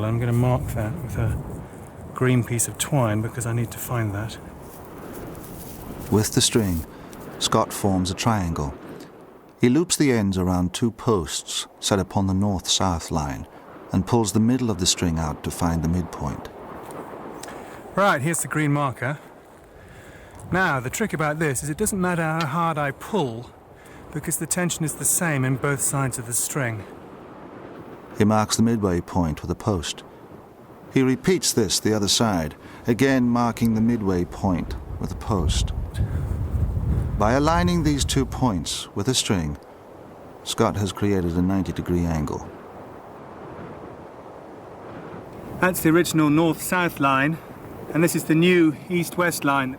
triangle. I'm going to mark that with a green piece of twine because I need to find that. With the string, Scott forms a triangle. He loops the ends around two posts set upon the north-south line and pulls the middle of the string out to find the midpoint. Right, here's the green marker. Now, the trick about this is it doesn't matter how hard I pull because the tension is the same in both sides of the string. He marks the midway point with a post. He repeats this the other side, again marking the midway point with a post. By aligning these 2 points with a string, Scott has created a 90-degree angle. That's the original north-south line, and this is the new east-west line.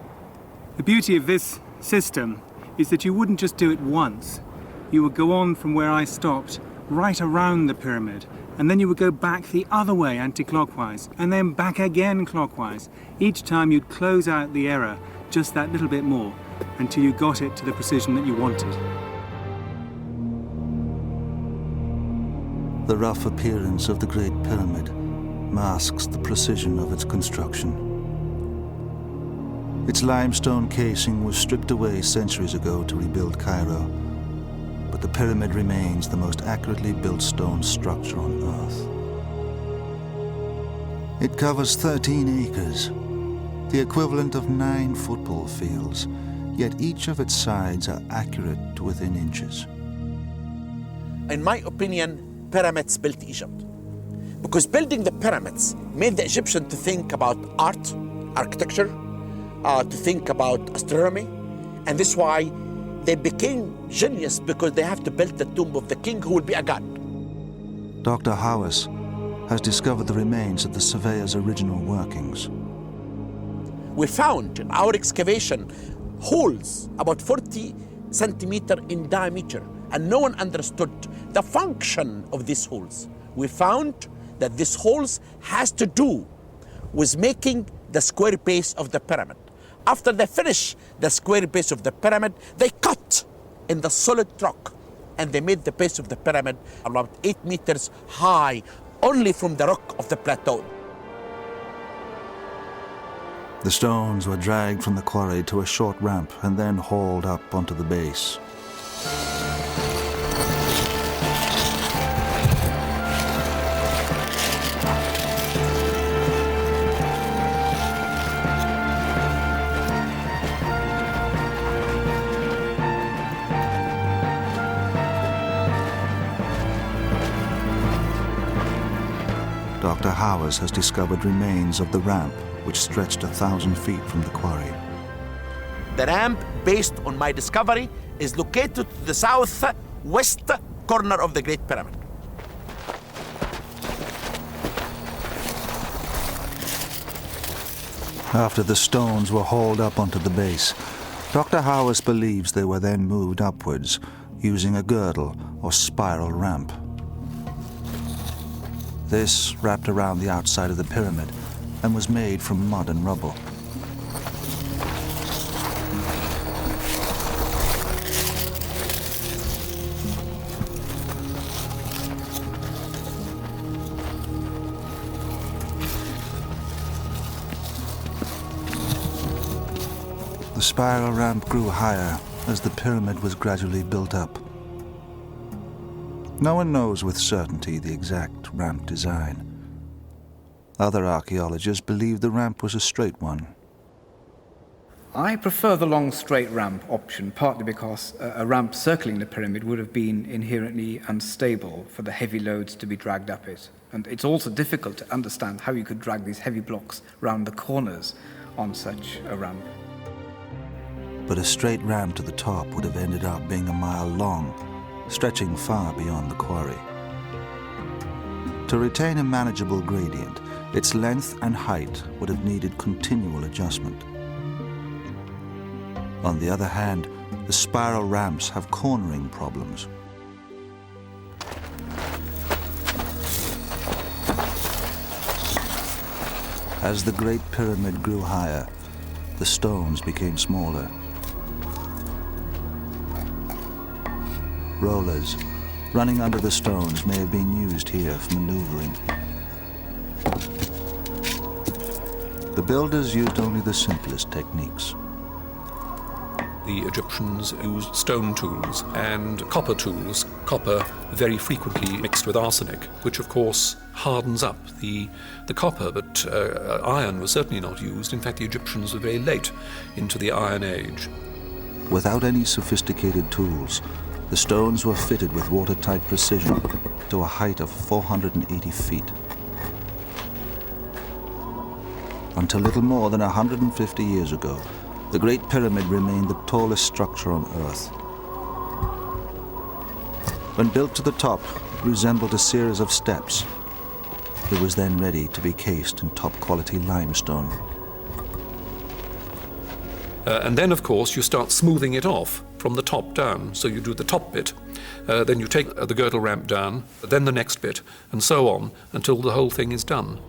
The beauty of this system is that you wouldn't just do it once. You would go on from where I stopped, right around the pyramid, and then you would go back the other way anti-clockwise, and then back again clockwise. Each time you'd close out the error just that little bit more until you got it to the precision that you wanted. The rough appearance of the Great Pyramid masks the precision of its construction. Its limestone casing was stripped away centuries ago to rebuild Cairo, but the pyramid remains the most accurately built stone structure on Earth. It covers 13 acres, the equivalent of 9 football fields, yet each of its sides are accurate to within inches. In my opinion, pyramids built Egypt. Because building the pyramids made the Egyptians to think about art, architecture, to think about astronomy, and this is why they became genius, because they have to build the tomb of the king who will be a god. Dr. Hawass has discovered the remains of the surveyor's original workings. We found in our excavation holes about 40 centimeters in diameter, and no one understood the function of these holes. We found that these holes has to do with making the square base of the pyramid. After they finish the square base of the pyramid, they cut in the solid rock, and they made the base of the pyramid about 8 meters high, only from the rock of the plateau. The stones were dragged from the quarry to a short ramp and then hauled up onto the base. Dr. Hawass has discovered remains of the ramp which stretched 1,000 feet from the quarry. The ramp, based on my discovery, is located to the southwest corner of the Great Pyramid. After the stones were hauled up onto the base, Dr. Hawass believes they were then moved upwards using a girdle or spiral ramp. This wrapped around the outside of the pyramid and was made from mud and rubble. The spiral ramp grew higher as the pyramid was gradually built up. No one knows with certainty the exact ramp design. Other archaeologists believe the ramp was a straight one. I prefer the long straight ramp option, partly because a ramp circling the pyramid would have been inherently unstable for the heavy loads to be dragged up it. And it's also difficult to understand how you could drag these heavy blocks round the corners on such a ramp. But a straight ramp to the top would have ended up being a mile long, stretching far beyond the quarry. To retain a manageable gradient, its length and height would have needed continual adjustment. On the other hand, the spiral ramps have cornering problems. As the Great Pyramid grew higher, the stones became smaller. Rollers running under the stones may have been used here for maneuvering. the builders used only the simplest techniques. The Egyptians used stone tools and copper tools, copper very frequently mixed with arsenic, which of course hardens up the copper, but iron was certainly not used. In fact, the Egyptians were very late into the Iron Age. Without any sophisticated tools, the stones were fitted with watertight precision to a height of 480 feet. Until little more than 150 years ago, the Great Pyramid remained the tallest structure on Earth. When built to the top, it resembled a series of steps. It was then ready to be cased in top-quality limestone. And then, of course, you start smoothing it off from the top down. So you do the top bit, then you take the girdle ramp down, then the next bit, and so on, until the whole thing is done.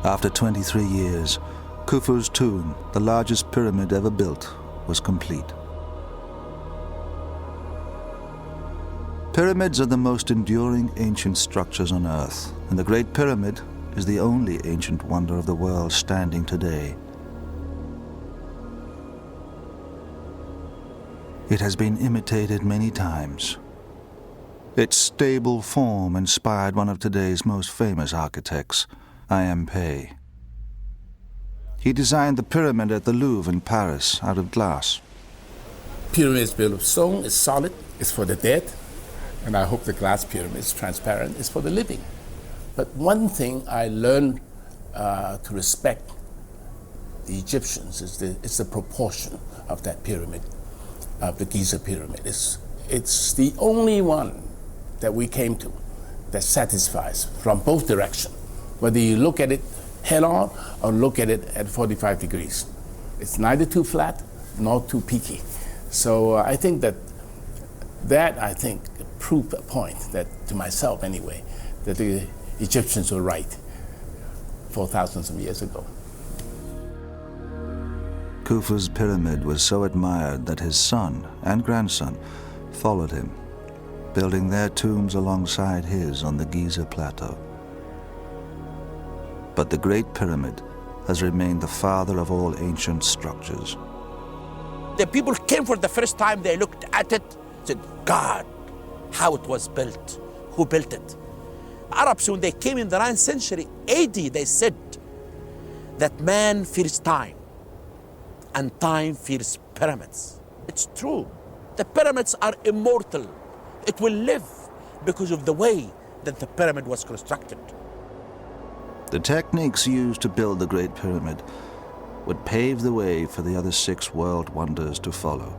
After 23 years, Khufu's tomb, the largest pyramid ever built, was complete. Pyramids are the most enduring ancient structures on Earth, and the Great Pyramid is the only ancient wonder of the world standing today. It has been imitated many times. Its stable form inspired one of today's most famous architects, I.M. Pei. He designed the pyramid at the Louvre in Paris out of glass. Pyramid is built of stone, it's solid, it's for the dead, and I hope the glass pyramid is transparent, it's for the living. But one thing I learned to respect the Egyptians is the proportion of that pyramid, of the Giza pyramid. It's the only one that we came to that satisfies from both directions, whether you look at it head on or look at it at 45 degrees. It's neither too flat nor too peaky. So I think that proved a point that, to myself anyway, that the Egyptians were right 4,000 some years ago. Khufu's pyramid was so admired that his son and grandson followed him, building their tombs alongside his on the Giza Plateau. But the Great Pyramid has remained the father of all ancient structures. The people came for the first time, they looked at it, said, God, how it was built, who built it? Arabs, when they came in the 9th century AD, they said that man fears time and time fears pyramids. It's true. The pyramids are immortal. It will live because of the way that the pyramid was constructed. The techniques used to build the Great Pyramid would pave the way for the other 6 world wonders to follow.